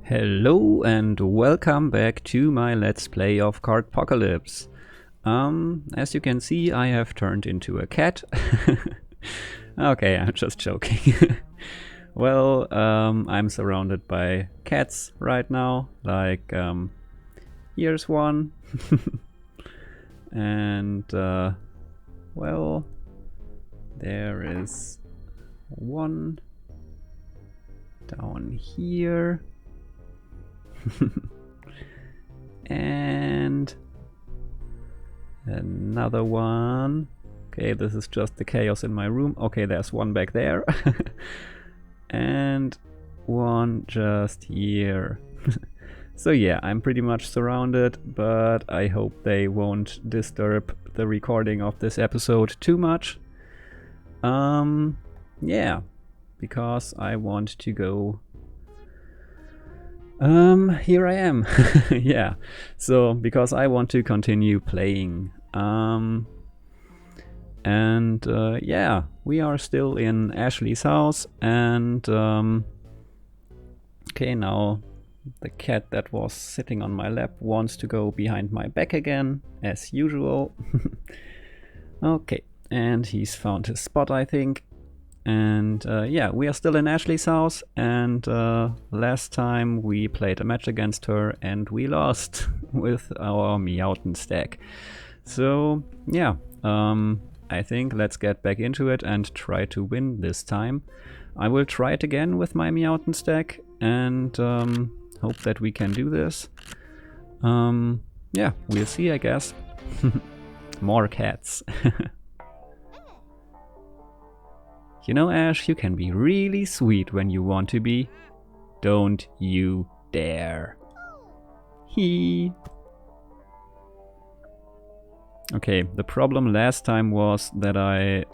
Hello and welcome back to my Let's Play of Cardpocalypse. As you can see, I have turned into a cat. Okay, I'm just joking. Well, I'm surrounded by cats right now. Like, here's one. And, well, there is one down here. And another one. Okay, this is just the chaos in my room. Okay, there's one back there. And one just here. So yeah, I'm pretty much surrounded, but I hope they won't disturb the recording of this episode too much. Yeah, because I want to go. Here I am. Yeah, so because I want to continue playing. Yeah, we are still in Ashley's house, and okay, now the cat that was sitting on my lap wants to go behind my back again, as usual. Okay, and he's found his spot, I think. And yeah, we are still in Ashley's house, and last time we played a match against her and we lost with our mutant stack. So yeah, I think let's get back into it and try to win this time. I will try it again with my mutant stack and hope that we can do this. Yeah, we'll see, I guess. More cats. You know, Ash, you can be really sweet when you want to be. Don't you dare. Hee. Okay, the problem last time was that I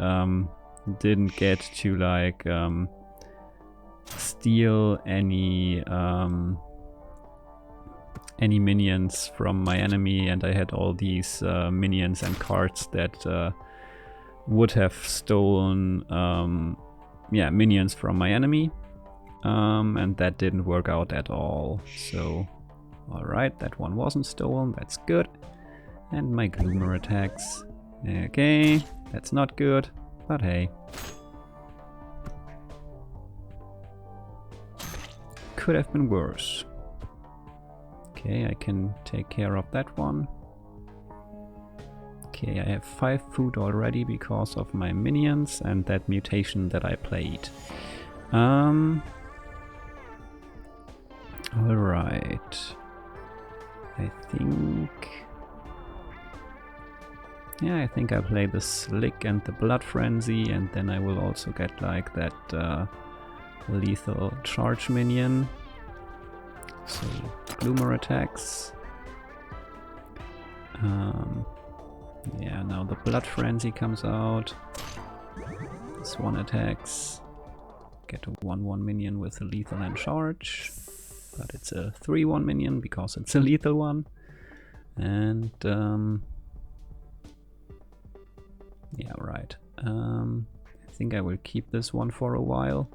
didn't get to like steal any minions from my enemy, and I had all these minions and cards that would have stolen yeah, minions from my enemy, and that didn't work out at all. So alright, that one wasn't stolen, that's good. And my gloomer attacks, okay, that's not good, but hey, could have been worse. Okay, I can take care of that one. Okay, I have 5 food already because of my minions and that mutation that I played. Alright. I think... yeah, I think I play the Slick and the Blood Frenzy, and then I will also get like that lethal charge minion. So, gloomer attacks. Yeah, now the Blood Frenzy comes out. This one attacks. Get a 1/1 minion with a lethal and charge. But it's a 3/1 minion because it's a lethal one. And yeah, right. I think I will keep this one for a while.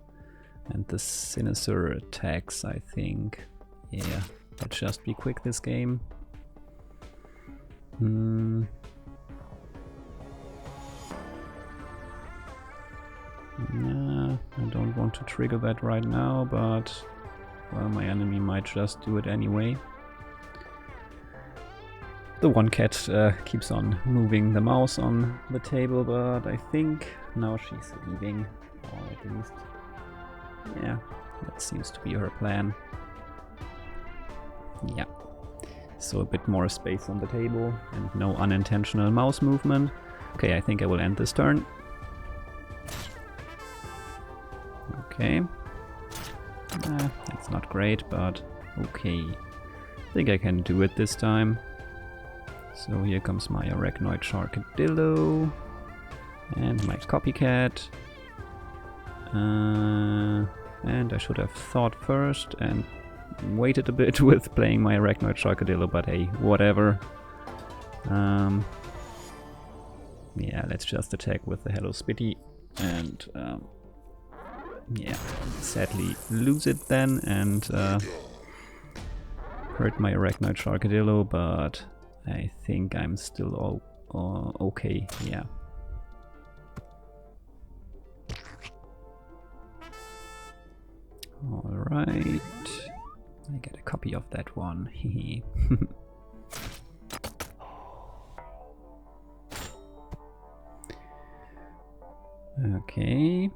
And the Sinister attacks, I think. Yeah, let's just be quick this game. Nah, I don't want to trigger that right now, but well, my enemy might just do it anyway. The one cat keeps on moving the mouse on the table, but I think now she's leaving, or at least, yeah, that seems to be her plan. Yeah, so a bit more space on the table and no unintentional mouse movement. Okay, I think I will end this turn. Okay, it's not great, but okay. I think I can do it this time. So here comes my Arachnoid Sharkadillo and my Copycat. And I should have thought first and waited a bit with playing my Arachnoid Sharkadillo, but hey, whatever. Yeah, let's just attack with the Hello Spitty and yeah, sadly lose it then, and Hurt my Arachnoid Sharkadillo, but I think I'm still all okay, yeah. Alright. I get a copy of that one. Hehe. Okay.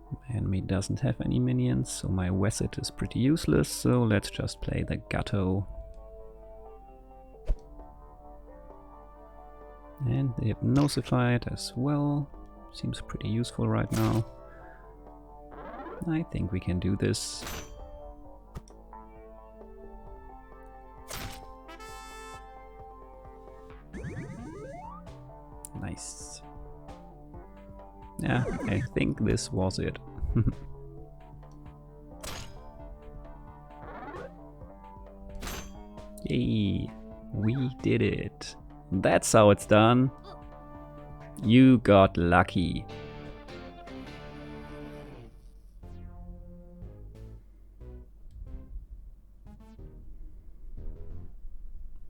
My enemy doesn't have any minions, so my Wesset is pretty useless, so let's just play the Gatto. And the Hypnosified as well. Seems pretty useful right now. I think we can do this. Nice. Yeah, I think this was it. Yay, we did it. That's how it's done. You got lucky.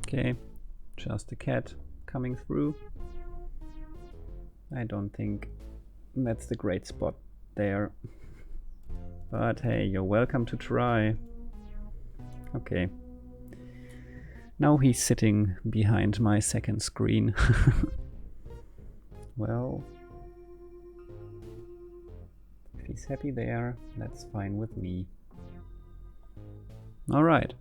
Okay, just a cat coming through. I don't think that's the great spot there. But hey, you're welcome to try. Okay. Now he's sitting behind my second screen. Well, if he's happy there, that's fine with me. Alright,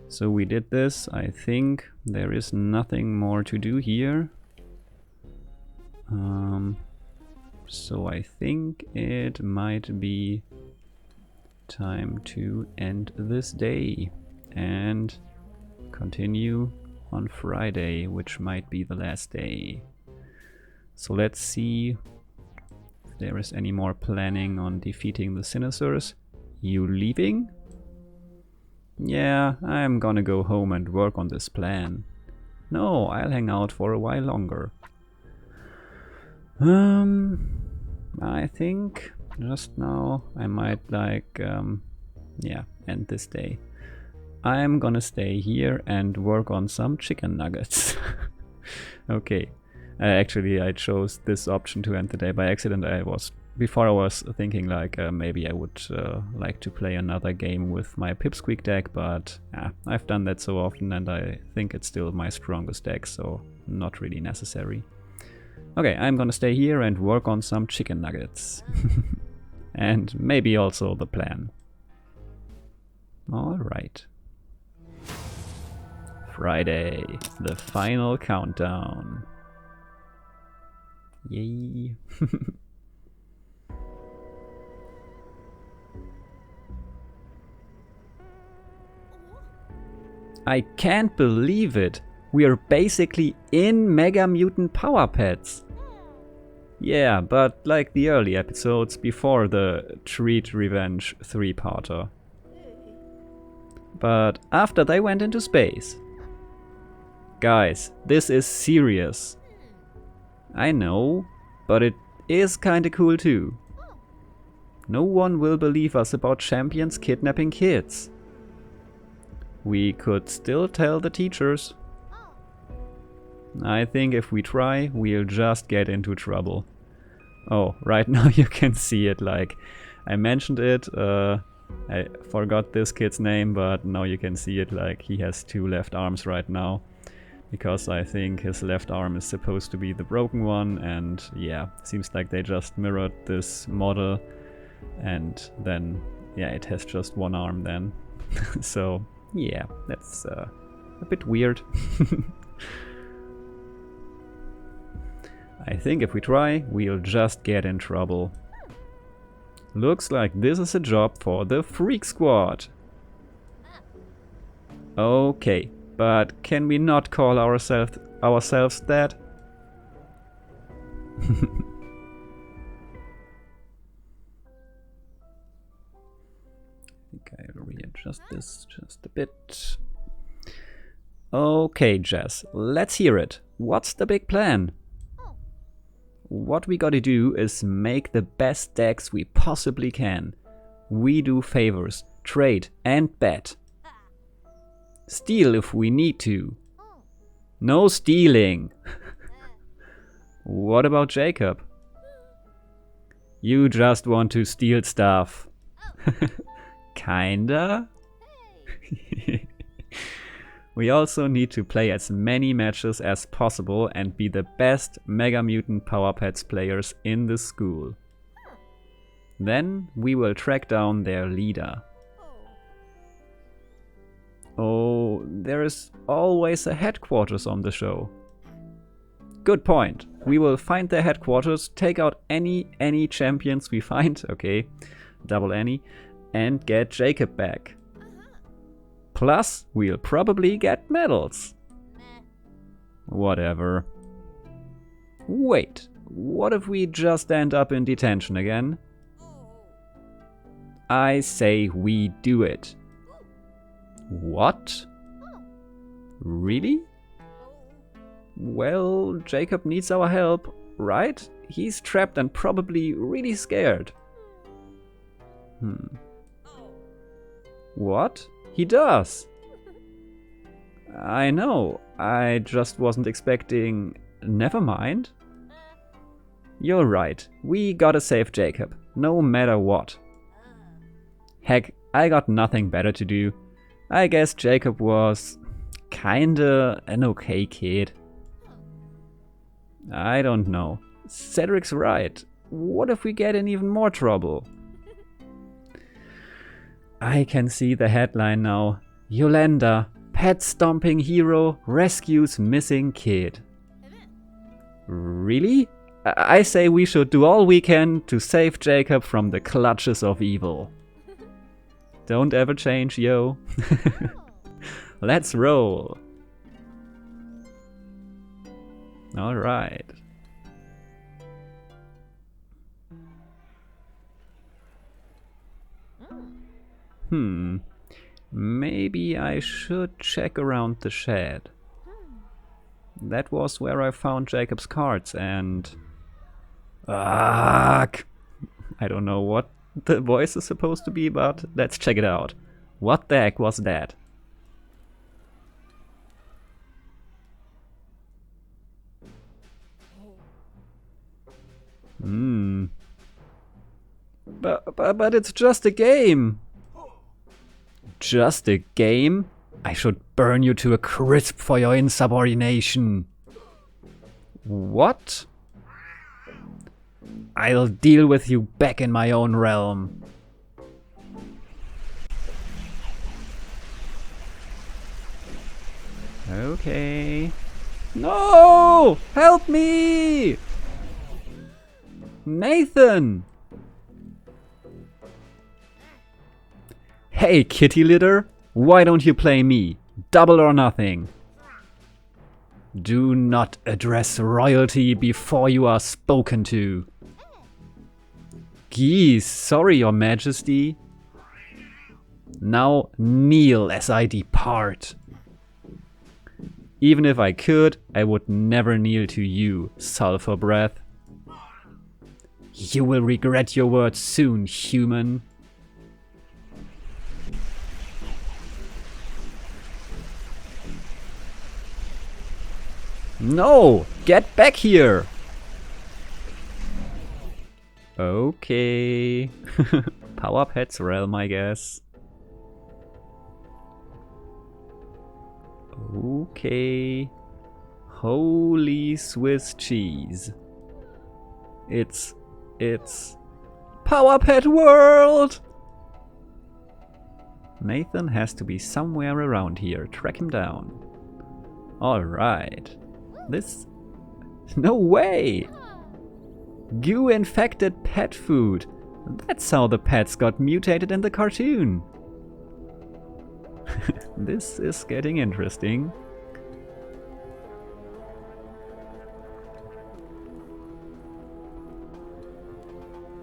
so we did this. I think there is nothing more to do here. So I think it might be time to end this day and continue on Friday, which might be the last day. So let's see if there is any more planning on defeating the Sinosaurs. You leaving? Yeah, I'm gonna go home and work on this plan. No, I'll hang out for a while longer. I think just now I might yeah, end this day. I'm gonna stay here and work on some chicken nuggets. Okay, actually I chose this option to end the day by accident. Before I was thinking like maybe I would like to play another game with my Pipsqueak deck, but I've done that so often and I think it's still my strongest deck, so not really necessary. Okay, I'm gonna stay here and work on some chicken nuggets. And maybe also the plan. Alright. Friday, the final countdown. Yay. I can't believe it. We are basically in Mega Mutant Power Pets. Yeah, but like the early episodes before the Treat Revenge 3-parter. But after they went into space. Guys, this is serious. I know, but it is kinda cool too. No one will believe us about champions kidnapping kids. We could still tell the teachers. I think if we try, we'll just get into trouble. Oh, right now you can see it, like, I mentioned it, I forgot this kid's name, but now you can see it, like, he has 2 left arms right now. Because I think his left arm is supposed to be the broken one, and yeah, seems like they just mirrored this model, and then, yeah, it has just 1 arm then. So, yeah, that's a bit weird. I think if we try, we'll just get in trouble. Looks like this is a job for the Freak Squad. Okay, but can we not call ourselves that? I think I'll readjust this just a bit. Okay, Jess, let's hear it. What's the big plan? What we gotta do is make the best decks we possibly can. We do favors, trade and bet. Steal if we need to. No stealing. What about Jacob? You just want to steal stuff. Kinda? We also need to play as many matches as possible and be the best Mega Mutant Power Pets players in the school. Then we will track down their leader. Oh, there is always a headquarters on the show. Good point. We will find their headquarters, take out any champions we find, okay, double any, and get Jacob back. Plus, we'll probably get medals. Whatever. Wait, what if we just end up in detention again? I say we do it. What? Really? Well, Jacob needs our help, right? He's trapped and probably really scared. What? He does! I know, I just wasn't expecting... Never mind. You're right, we gotta save Jacob, no matter what. Heck, I got nothing better to do. I guess Jacob was... kinda an okay kid. I don't know. Cedric's right. What if we get in even more trouble? I can see the headline now. Yolanda, pet stomping hero, rescues missing kid. Really? I say we should do all we can to save Jacob from the clutches of evil. Don't ever change, yo. Let's roll. Alright. Maybe I should check around the shed. That was where I found Jacob's cards and... Ugh! I don't know what the voice is supposed to be, but let's check it out. What the heck was that? But it's just a game. Just a game? I should burn you to a crisp for your insubordination. What? I'll deal with you back in my own realm. Okay. No! Help me! Nathan! Hey, kitty litter, why don't you play me? Double or nothing. Do not address royalty before you are spoken to. Geez, sorry, your majesty. Now kneel as I depart. Even if I could, I would never kneel to you, sulfur breath. You will regret your words soon, human. No! Get back here! Okay. Power Pets realm, I guess. Okay. Holy Swiss cheese. It's Power Pet World! Nathan has to be somewhere around here. Track him down. Alright. This... No way! Goo-infected pet food. That's how the pets got mutated in the cartoon. This is getting interesting.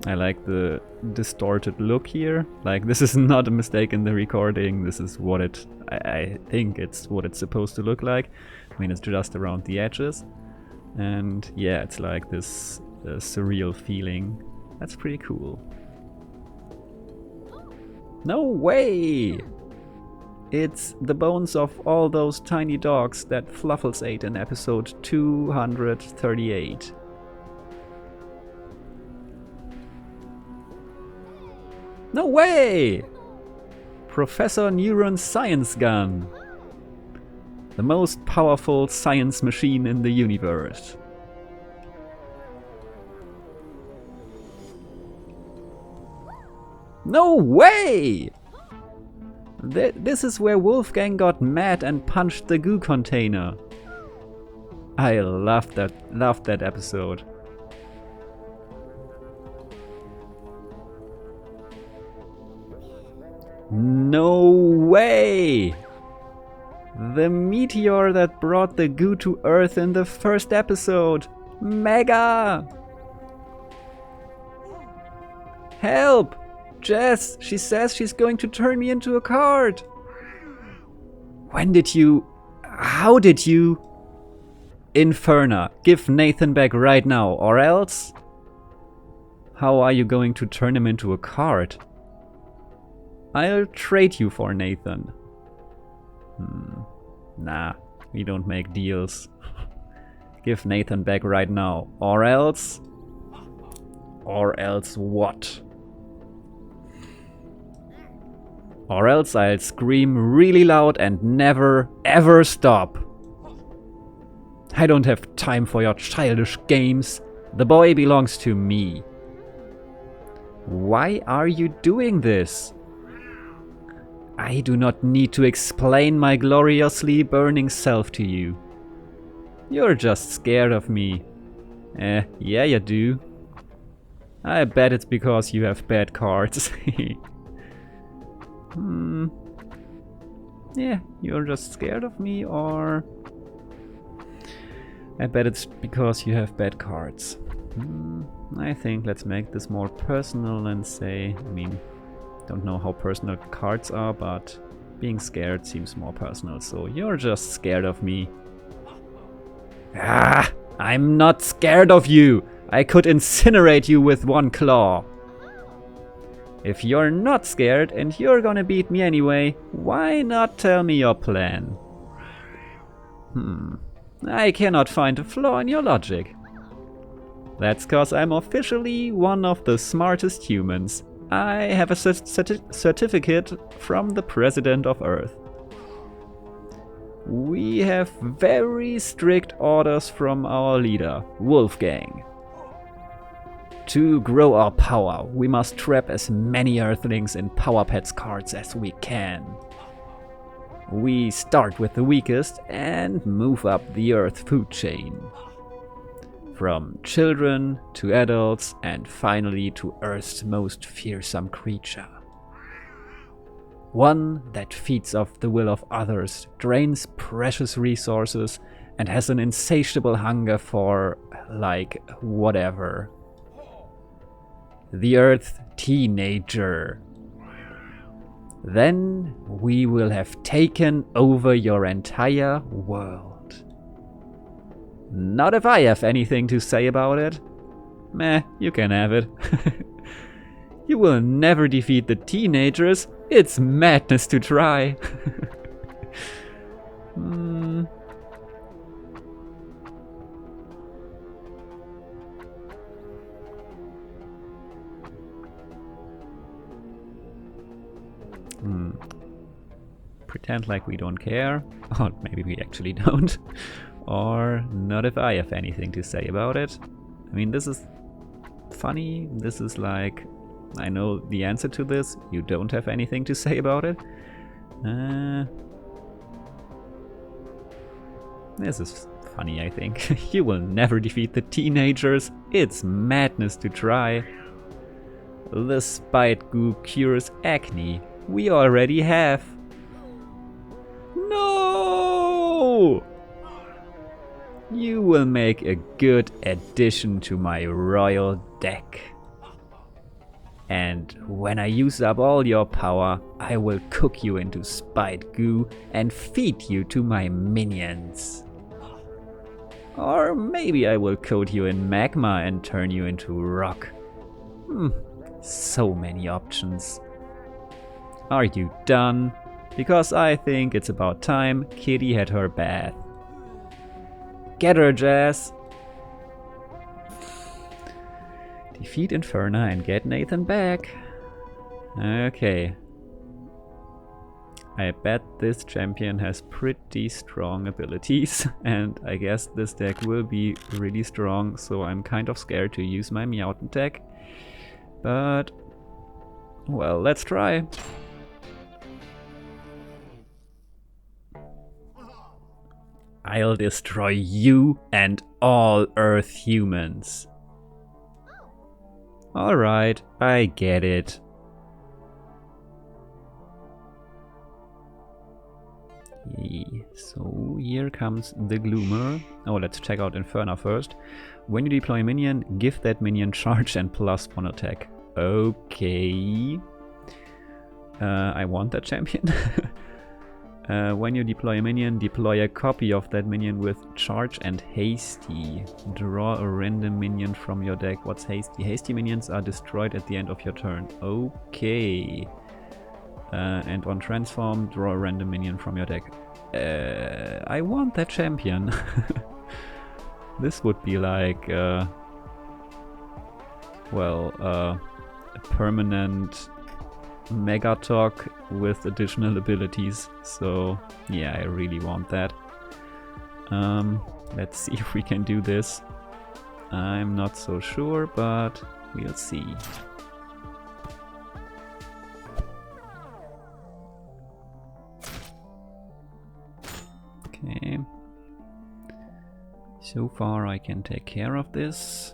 I like the distorted look here. Like, this is not a mistake in the recording. This is what it... I think it's what it's supposed to look like. I mean, it's just around the edges. And yeah, it's like this surreal feeling. That's pretty cool. No way! It's the bones of all those tiny dogs that Fluffles ate in episode 238. No way! Professor Neuron's science gun. The most powerful science machine in the universe. No way! This is where Wolfgang got mad and punched the goo container. I loved that episode. No way! The meteor that brought the goo to Earth in the first episode. Mega! Help! Jess, she says she's going to turn me into a card. When did you... How did you... Inferna, give Nathan back right now, or else... How are you going to turn him into a card? I'll trade you for Nathan. Nah, we don't make deals. Give Nathan back right now, or else... Or else what? Or else I'll scream really loud and never, ever stop. I don't have time for your childish games. The boy belongs to me. Why are you doing this? I do not need to explain my gloriously burning self to you. You're just scared of me. Yeah you do. I bet it's because you have bad cards. Yeah, you're just scared of me, or... I bet it's because you have bad cards. I think let's make this more personal and say... I mean, don't know how personal cards are, but being scared seems more personal, so you're just scared of me. Ah! I'm not scared of you! I could incinerate you with one claw! If you're not scared and you're gonna beat me anyway, why not tell me your plan? I cannot find a flaw in your logic. That's cause I'm officially one of the smartest humans. I have a certificate from the President of Earth. We have very strict orders from our leader, Wolfgang. To grow our power, we must trap as many Earthlings in Power Pets cards as we can. We start with the weakest and move up the Earth food chain. From children to adults and finally to Earth's most fearsome creature. One that feeds off the will of others, drains precious resources and has an insatiable hunger for, like, whatever. The Earth Teenager. Then we will have taken over your entire world. Not if I have anything to say about it. Meh, you can have it. You will never defeat the teenagers. It's madness to try. Pretend like we don't care, or maybe we actually don't, or not if I have anything to say about it. I mean, this is funny, this is like, I know the answer to this, you don't have anything to say about it. This is funny, I think. You will never defeat the teenagers, it's madness to try. The Spite Goo cures acne. We already have. No! You will make a good addition to my royal deck. And when I use up all your power, I will cook you into Spite Goo and feed you to my minions. Or maybe I will coat you in magma and turn you into rock. So many options. Are you done? Because I think it's about time Kitty had her bath. Get her, Jess! Defeat Inferna and get Nathan back. Okay. I bet this champion has pretty strong abilities, and I guess this deck will be really strong, so I'm kind of scared to use my mutant deck. But, well, let's try. I'll destroy you and all Earth humans. Alright, I get it. So here comes the Gloomer. Oh, let's check out Inferna first. When you deploy a minion, give that minion charge and +1 attack. Okay. I want that champion. When you deploy a minion, deploy a copy of that minion with charge and hasty. Draw a random minion from your deck. What's hasty? Hasty minions are destroyed at the end of your turn. Okay. And on transform, draw a random minion from your deck. I want that champion. This would be like, well, a permanent Megatalk with additional abilities. So yeah, I really want that. Let's see if we can do this. I'm not so sure, but we'll see. Okay. So far I can take care of this.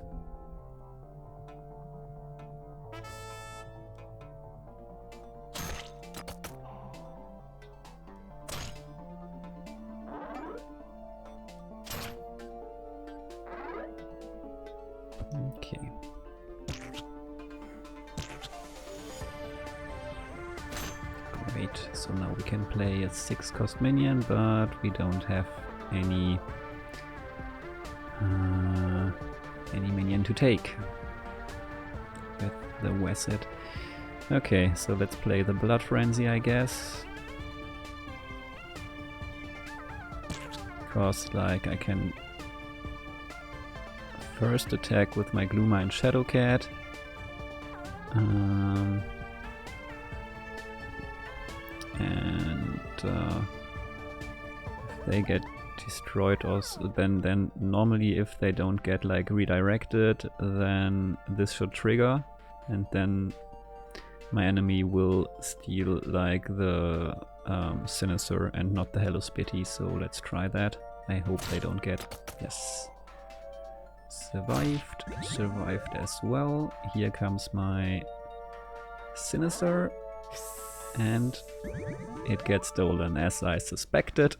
Okay. Great, so now we can play a 6-cost minion, but we don't have any minion to take with the Wesset. Okay, so let's play the Blood Frenzy, I guess. Because, like, I can first attack with my Gloomer and Shadowcat. And if they get destroyed, also then normally if they don't get like redirected, then this should trigger, and then my enemy will steal like the Sinister and not the Hello Spitty. So let's try that. I hope they don't get. Yes. Survived as well. Here comes my Sinister, and it gets stolen as I suspected.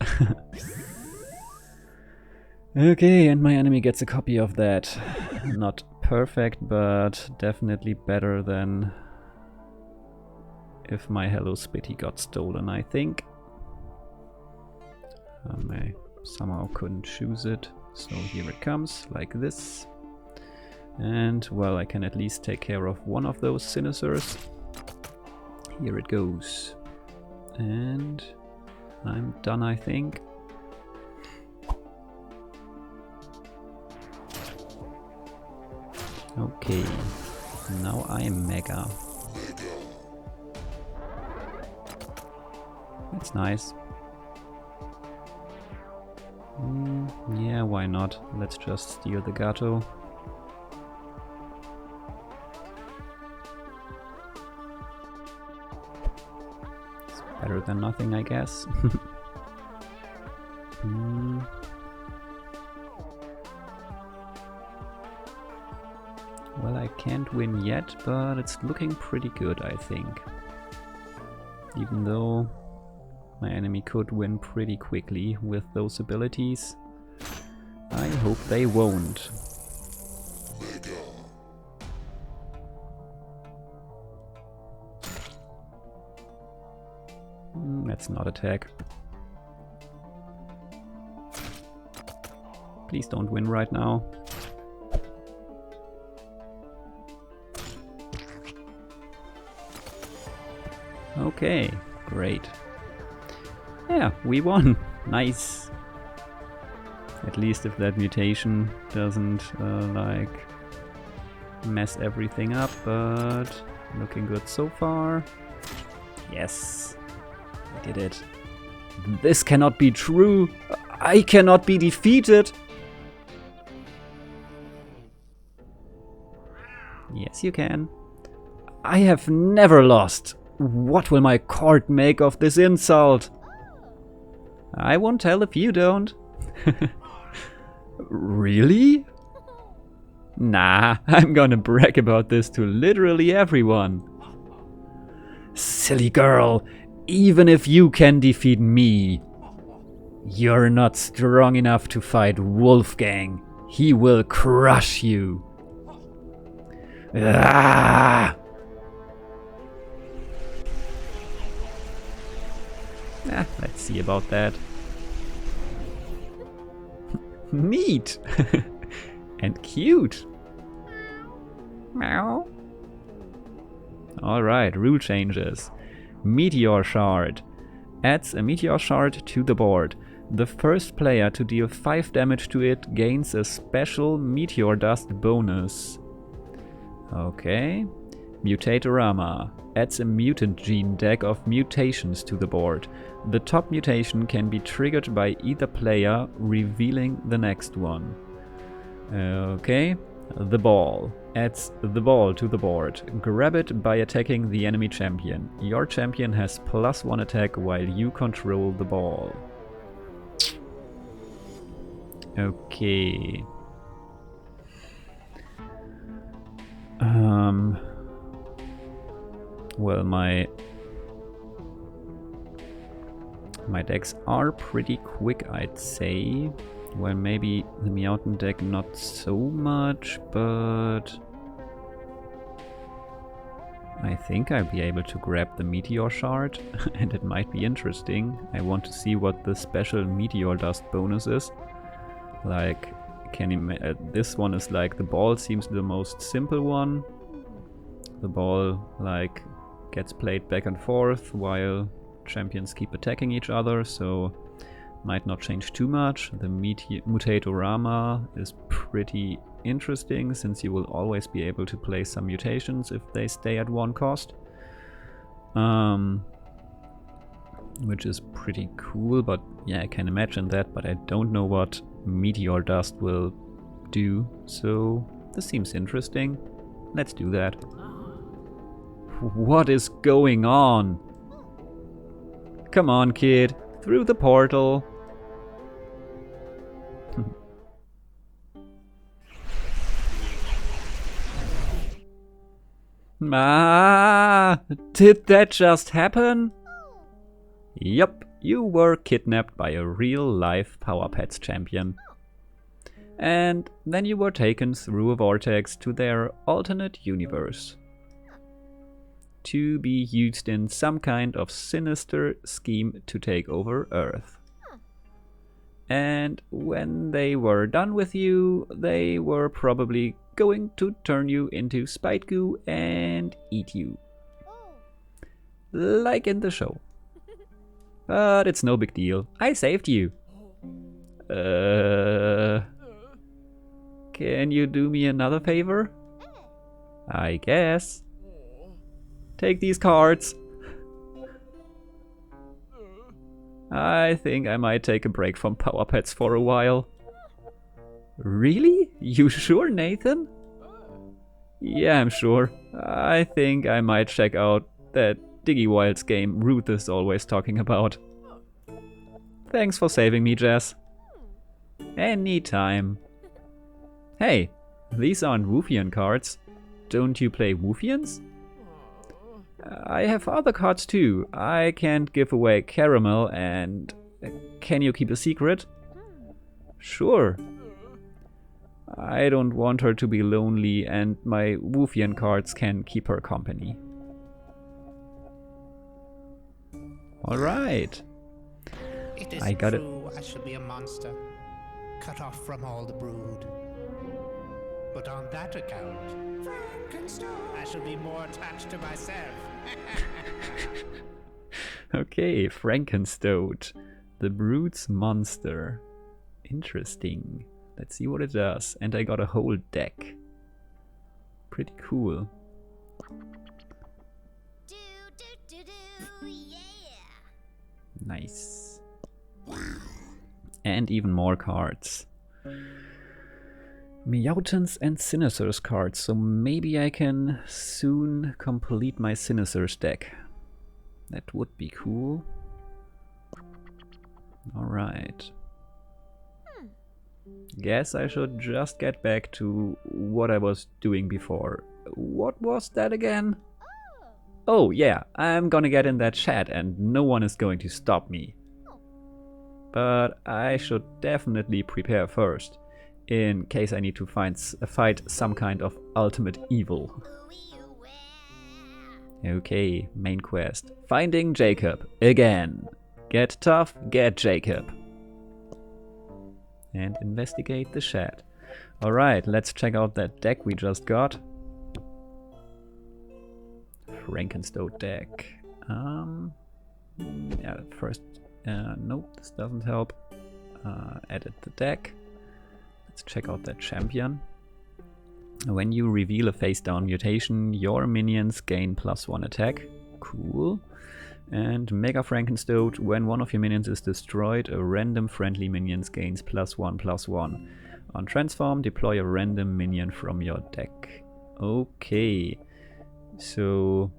Okay, and my enemy gets a copy of that. Not perfect, but definitely better than if my Hello Spitty got stolen, I think. I somehow couldn't choose it. So here it comes, like this. And, well, I can at least take care of one of those Sinisters. Here it goes. And I'm done, I think. Okay, now I'm Mega. That's nice. Yeah, why not? Let's just steal the Gato. It's better than nothing, I guess. Well, I can't win yet, but it's looking pretty good, I think. Even though my enemy could win pretty quickly with those abilities, I hope they won't. Let's not attack. Please don't win right now. Okay, great. Yeah, we won. Nice. At least if that mutation doesn't, like, mess everything up, but looking good so far. Yes, I did it. This cannot be true. I cannot be defeated. Yes, you can. I have never lost. What will my court make of this insult? I won't tell if you don't. Really? Nah, I'm gonna brag about this to literally everyone. Silly girl, even if you can defeat me, you're not strong enough to fight Wolfgang. He will crush you. Ah! Let's see about that. Neat! And cute! Meow. Alright, rule changes. Meteor Shard. Adds a Meteor Shard to the board. The first player to deal 5 damage to it gains a special Meteor Dust bonus. Okay. Mutatorama. Adds a mutant gene deck of mutations to the board. The top mutation can be triggered by either player, revealing the next one. Okay. The ball. Adds the ball to the board. Grab it by attacking the enemy champion. Your champion has +1 attack while you control the ball. Okay. Well, my decks are pretty quick, I'd say. Well, maybe the mutant deck not so much, but I think I'll be able to grab the Meteor Shard, and it might be interesting. I want to see what the special Meteor Dust bonus is. Like, this one is like, the ball seems the most simple one. The ball, like, gets played back and forth while champions keep attacking each other, so might not change too much. The Mutatorama is pretty interesting, since you will always be able to play some mutations if they stay at 1 cost. Which is pretty cool, but yeah, I can imagine that, but I don't know what Meteor Dust will do, so this seems interesting. Let's do that. What is going on? Come on, kid, through the portal. Did that just happen? Yup, you were kidnapped by a real-life Power Pets champion. And then you were taken through a vortex to their alternate universe, to be used in some kind of sinister scheme to take over Earth. And when they were done with you, they were probably going to turn you into spite goo and eat you. Like in the show. But it's no big deal. I saved you. Can you do me another favor? I guess. Take these cards. I think I might take a break from Power Pets for a while. Really? You sure, Nathan? Yeah, I'm sure. I think I might check out that Diggy Wilds game Ruth is always talking about. Thanks for saving me, Jess. Anytime. Hey, these aren't Woofian cards. Don't you play Woofians? I have other cards too. I can't give away Caramel, and can you keep a secret? Sure. I don't want her to be lonely, and my Woofian cards can keep her company. Alright. I got it. I should be a monster, cut off from all the brood. But on that account, I shall be more attached to myself. Okay, Frankenstoad. The Brute's monster. Interesting. Let's see what it does. And I got a whole deck. Pretty cool. Nice. And even more cards. Mutants and Sinisters cards, so maybe I can soon complete my Sinisters deck. That would be cool. Alright. Guess I should just get back to what I was doing before. What was that again? Oh yeah, I'm gonna get in that chat and no one is going to stop me. But I should definitely prepare first, in case I need to fight some kind of ultimate evil. Okay, main quest. Finding Jacob, again. Get tough, get Jacob. And investigate the shed. Alright, let's check out that deck we just got. Frankenstoad deck. Yeah, first, nope, this doesn't help. Edit the deck. Let's check out that champion. When you reveal a face down mutation, your minions gain +1 attack. Cool. And Mega Frankenstoad, when one of your minions is destroyed, a random friendly minion gains +1/+1. On transform, deploy a random minion from your deck. Okay. So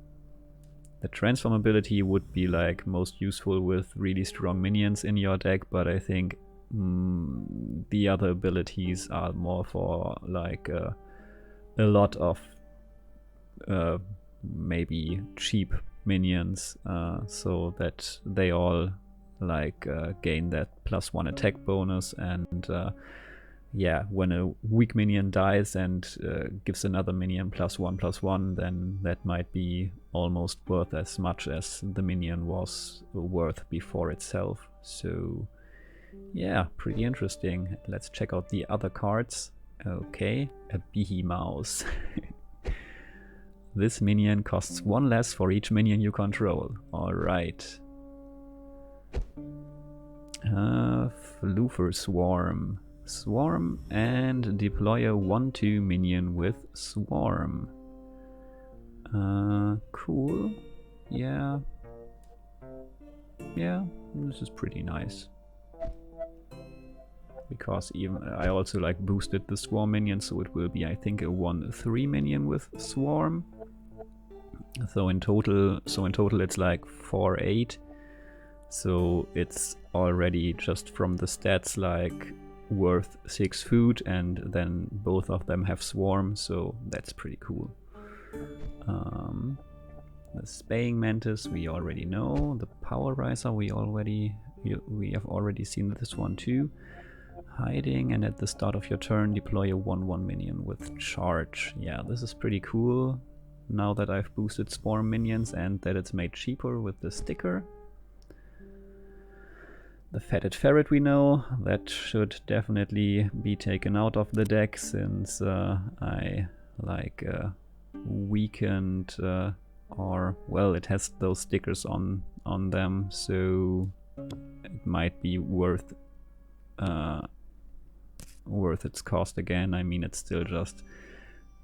the transform ability would be like most useful with really strong minions in your deck, but I think the other abilities are more for like a lot of maybe cheap minions, so that they all like gain that +1 attack bonus, and yeah, when a weak minion dies and gives another minion +1/+1, then that might be almost worth as much as the minion was worth before itself. So yeah, pretty interesting. Let's check out the other cards. Okay, a Behemouse. This minion costs 1 less for each minion you control. Alright. Floofer Swarm. Swarm and deploy a 1/2 minion with Swarm. Cool. Yeah. Yeah, this is pretty nice. Because even I also like boosted the Swarm minion, so it will be, I think, a 1/3 minion with Swarm. So in total it's like 4/8. So it's already just from the stats like worth 6 food, and then both of them have Swarm, so that's pretty cool. The Spaying Mantis we already know. The Power Riser we have already seen this one too. Hiding, and at the start of your turn deploy a 1/1 minion with Charge. Yeah, this is pretty cool. Now that I've boosted Swarm minions and that it's made cheaper with the sticker. The Fatted Ferret we know, that should definitely be taken out of the deck, since I like weakened or well, it has those stickers on them, so it might be worth its cost again. I mean, it's still just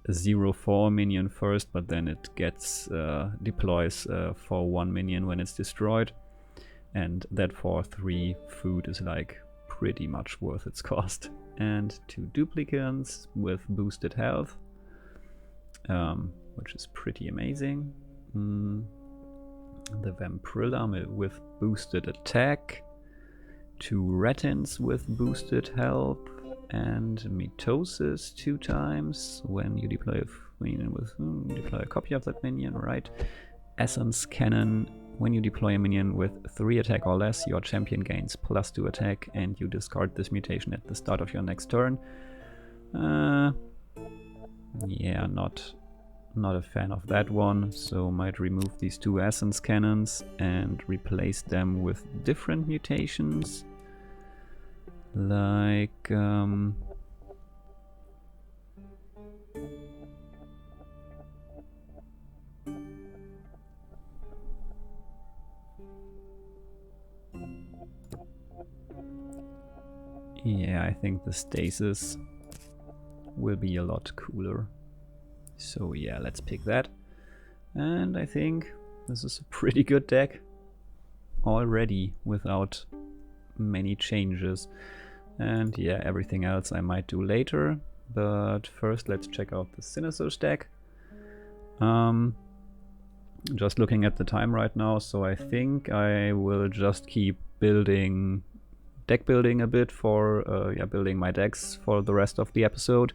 a 0/4 minion first, but then it gets deploys for 1 minion when it's destroyed, and that for 3 food is like pretty much worth its cost. And 2 duplicates with boosted health, which is pretty amazing. The Vampirilla with boosted attack, 2 Ratins with boosted health, and Mitosis 2 times when you deploy a minion with deploy a copy of that minion, right? Essence Cannon, when you deploy a minion with 3 attack or less, your champion gains +2 attack, and you discard this mutation at the start of your next turn. Yeah, not a fan of that one, so might remove these 2 Essence Cannons and replace them with different mutations. Like Yeah, I think the stasis will be a lot cooler. So yeah, let's pick that. And I think this is a pretty good deck already without many changes. And yeah, everything else I might do later. But first let's check out the Sinister deck. Just looking at the time right now, so I think I will just keep deck building a bit for building my decks for the rest of the episode,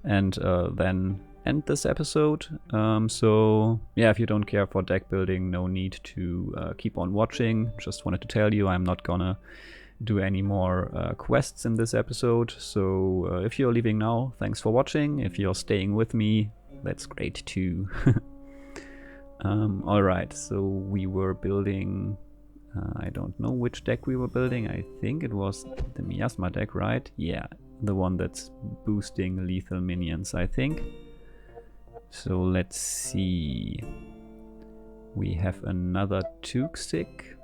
and then end this episode. So yeah, if you don't care for deck building, no need to keep on watching. Just wanted to tell you I'm not gonna do any more quests in this episode. So if you're leaving now, thanks for watching. If you're staying with me, that's great too. Alright, so we were building, I don't know which deck we were building. I think it was the Miasma deck, right? Yeah, the one that's boosting lethal minions, I think. So let's see. We have another Tuxic.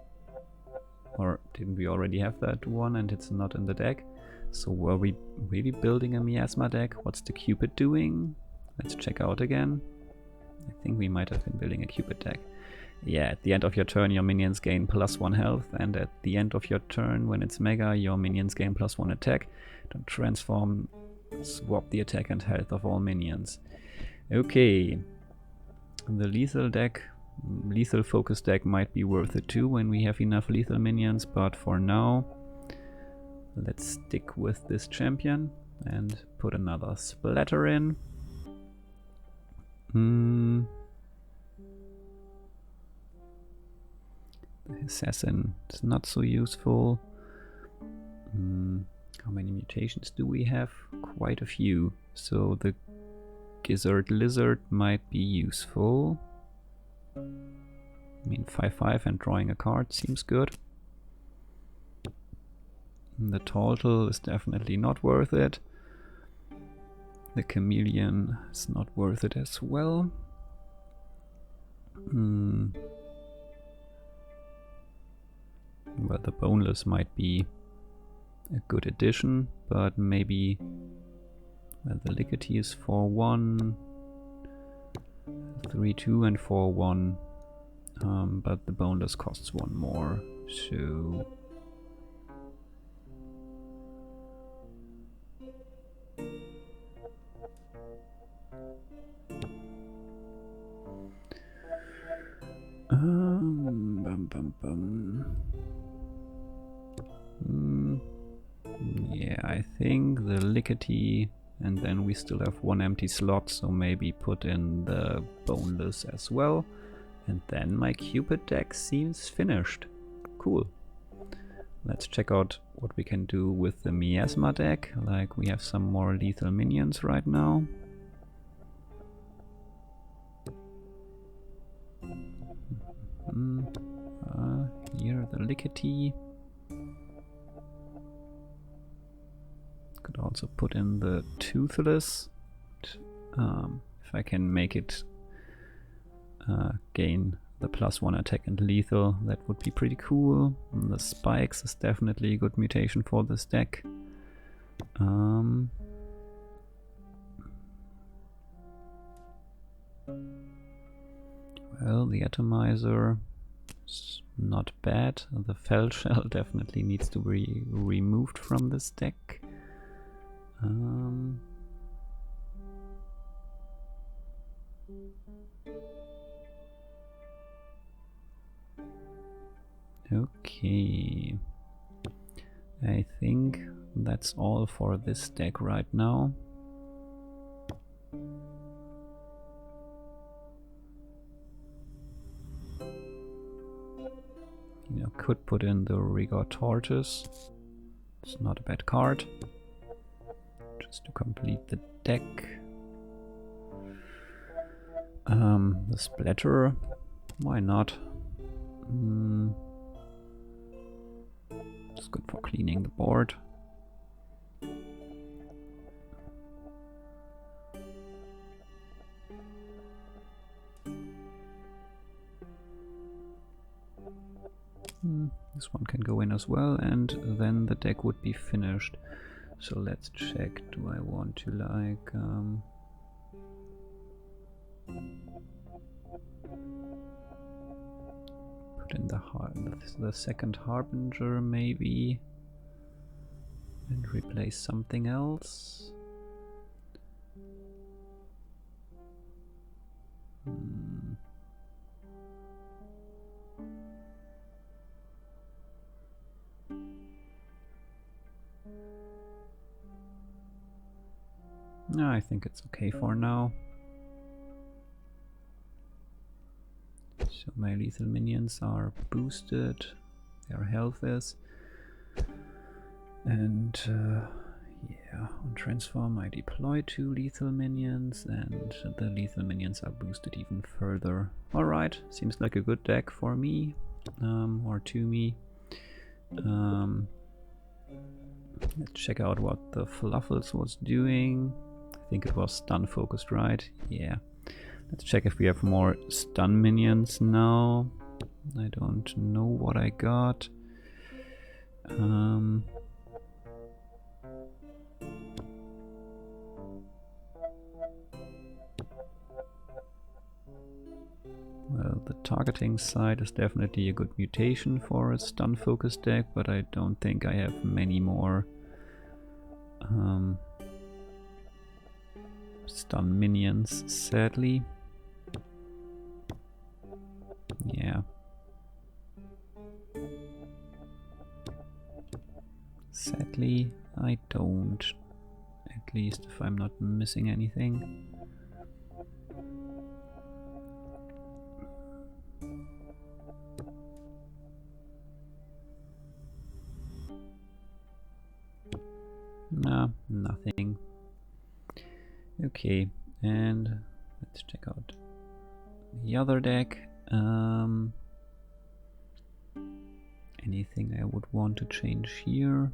Or didn't we already have that one and it's not in the deck? So were we really building a Miasma deck? What's the Cupid doing? Let's check out again. I think we might have been building a Cupid deck. Yeah, at the end of your turn your minions gain +1 health, and at the end of your turn when it's Mega your minions gain +1 attack. Don't transform, swap the attack and health of all minions. Okay, the lethal focus deck might be worth it too when we have enough lethal minions, but for now let's stick with this champion and put another splatter in. The assassin is not so useful. How many mutations do we have? Quite a few. So the Gizzard Lizard might be useful. I mean 5/5 and drawing a card seems good. The Turtle is definitely not worth it. The Chameleon is not worth it as well. Well, the Boneless might be a good addition, but maybe the Lickety is 4/1, 3/2 and 4/1, but the Boneless costs 1 more, so... Yeah, I think the Lickety, and then we still have 1 empty slot, so maybe put in the Boneless as well. And then my Cupid deck seems finished. Cool. Let's check out what we can do with the Miasma deck. Like, we have some more lethal minions right now. Here, the Lickety. Could also put in the Toothless. If I can make it gain the +1 attack and lethal, that would be pretty cool. And the Spikes is definitely a good mutation for this deck. Well, the Atomizer is not bad. The Fell Shell definitely needs to be removed from this deck. Okay, I think that's all for this deck right now. You know, could put in the Rigor Tortoise. It's not a bad card. Just to complete the deck. The Splatter, why not? It's good for cleaning the board. This one can go in as well, and then the deck would be finished. So let's check. Do I want to like put in the second Harbinger maybe, and replace something else? No, I think it's okay for now. So my lethal minions are boosted, their health is. And yeah, on transform I deploy 2 lethal minions, and the lethal minions are boosted even further. Alright, seems like a good deck for me, or to me. Let's check out what the Fluffles was doing. I think it was stun focused, right? Yeah. Let's check if we have more stun minions now. I don't know what I got. Well, the targeting side is definitely a good mutation for a stun focused deck, but I don't think I have many more stun minions, sadly. Yeah. Sadly, I don't. At least if I'm not missing anything. Nah, nothing. Okay, and let's check out the other deck. Anything I would want to change here?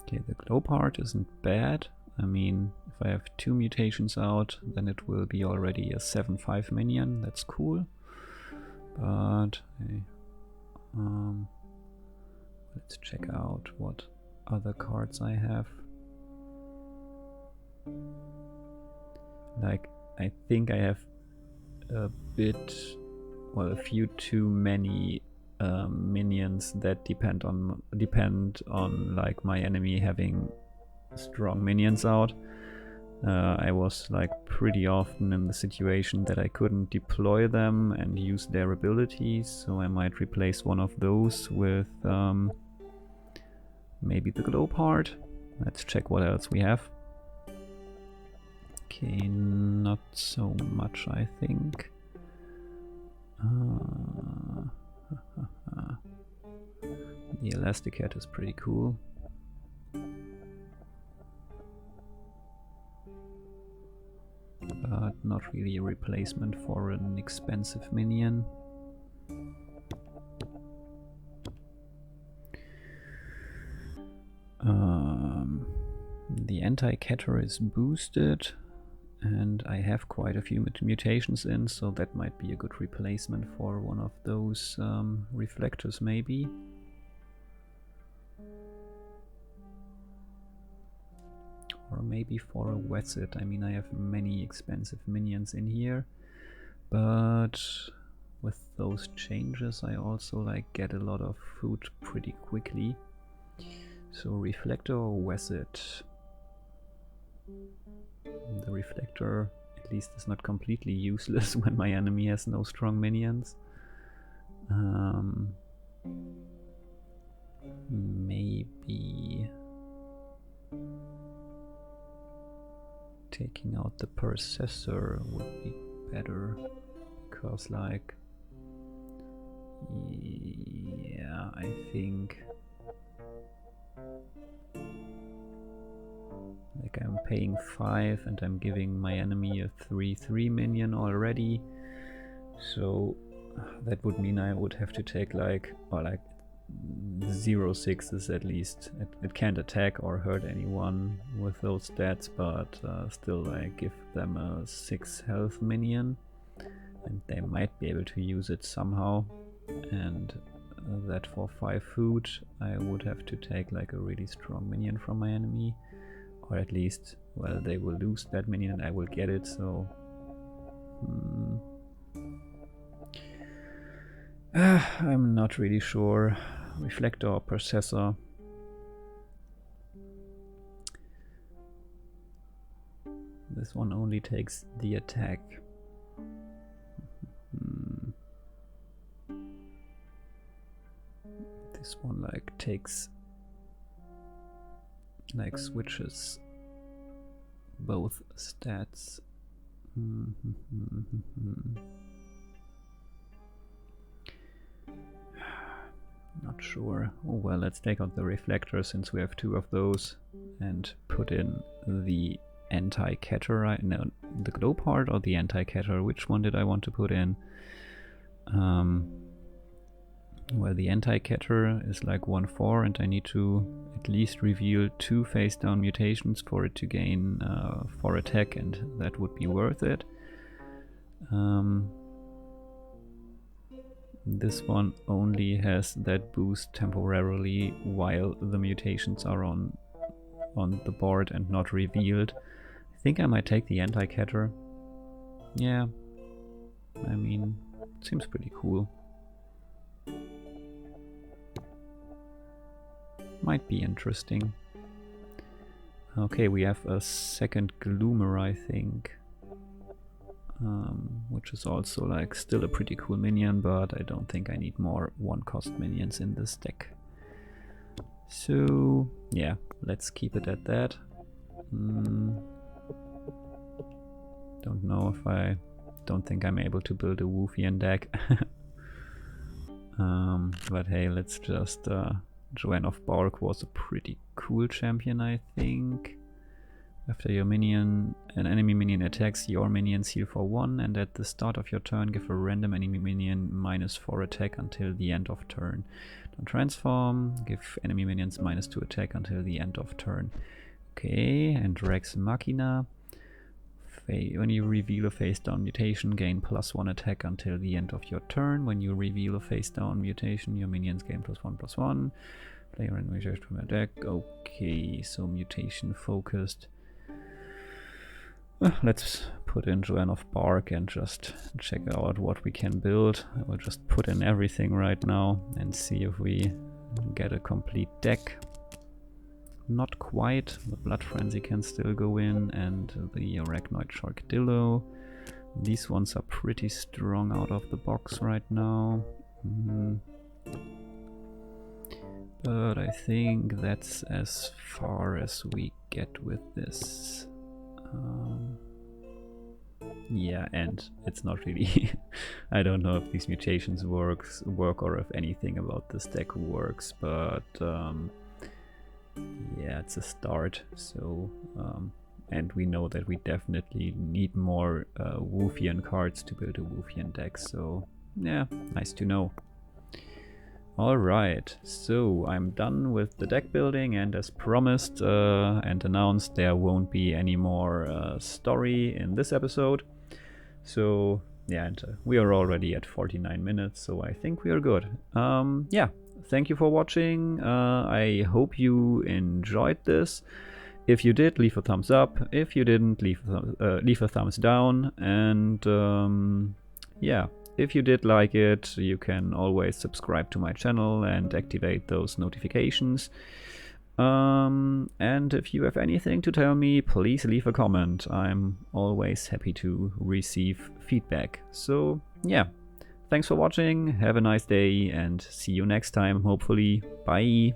Okay, the glow part isn't bad. I mean, if I have 2 mutations out, then it will be already a 7/5 minion. That's cool. But let's check out what other cards I have. Like, I think I have a few too many minions that depend on like my enemy having strong minions out. I was like pretty often in the situation that I couldn't deploy them and use their abilities, so I might replace one of those with maybe the glow part. Let's check what else we have. Okay, not so much, I think. The elastic hat is pretty cool. But not really a replacement for an expensive minion. The anti-catter is boosted, and I have quite a few mutations in, so that might be a good replacement for one of those reflectors maybe. Or maybe for a Wetsit. I mean, I have many expensive minions in here, but with those changes I also like get a lot of food pretty quickly. So reflector or Wetsit? The reflector at least is not completely useless when my enemy has no strong minions. Maybe taking out the processor would be better, because like, yeah, I think like I'm paying 5 and I'm giving my enemy a 3/3 minion already, so that would mean I would have to take like, or like 0 6s at least. It can't attack or hurt anyone with those stats, but still I give them a 6 health minion and they might be able to use it somehow. And that for 5 food I would have to take like a really strong minion from my enemy, or at least, well, they will lose that minion and I will get it, so I'm not really sure. Reflector or Processor. This one only takes the attack. This one like takes, like switches both stats. Not sure. Oh well, let's take out the reflector since we have 2 of those and put in the anti-catter. No, the glow part or the anti-catter? Which one did I want to put in? Well, the anti-catter is like 1/4 and I need to at least reveal 2 face down mutations for it to gain 4 attack, and that would be worth it. This one only has that boost temporarily while the mutations are on the board and not revealed. I think I might take the anti-catter. Yeah, I mean, it seems pretty cool. Might be interesting. Okay, we have a second Gloomer, I think. Which is also like still a pretty cool minion, but I don't think I need more 1-cost minions in this deck. So yeah, let's keep it at that. Don't know if don't think I'm able to build a Woofian deck. But hey, let's just Joanne of Bark was a pretty cool champion, I think. After your minion, an enemy minion attacks, your minions heal for 1, and at the start of your turn give a random enemy minion -4 attack until the end of turn. Don't transform, give enemy minions -2 attack until the end of turn. Okay, and Rex Machina. When you reveal a face down mutation, gain +1 attack until the end of your turn. When you reveal a face down mutation, your minions gain +1/+1. Play random mutation from your deck. Okay, so mutation focused. Let's put in Joanne of Bark and just check out what we can build. I will just put in everything right now and see if we get a complete deck. Not quite. The Blood Frenzy can still go in, and the Arachnoid Sharkdillo. These ones are pretty strong out of the box right now. But I think that's as far as we get with this. Yeah, and it's not really I don't know if these mutations work or if anything about this deck works, but yeah, it's a start. So and we know that we definitely need more Woofian cards to build a Woofian deck, so yeah, nice to know. Alright, so I'm done with the deck building, and as promised and announced, there won't be any more story in this episode. So yeah, and we are already at 49 minutes, so I think we are good. Yeah, thank you for watching. I hope you enjoyed this. If you did, leave a thumbs up. If you didn't, leave a thumbs down. And yeah, if you did like it, you can always subscribe to my channel and activate those notifications. And if you have anything to tell me, please leave a comment. I'm always happy to receive feedback. So yeah, thanks for watching, have a nice day, and see you next time, hopefully. Bye!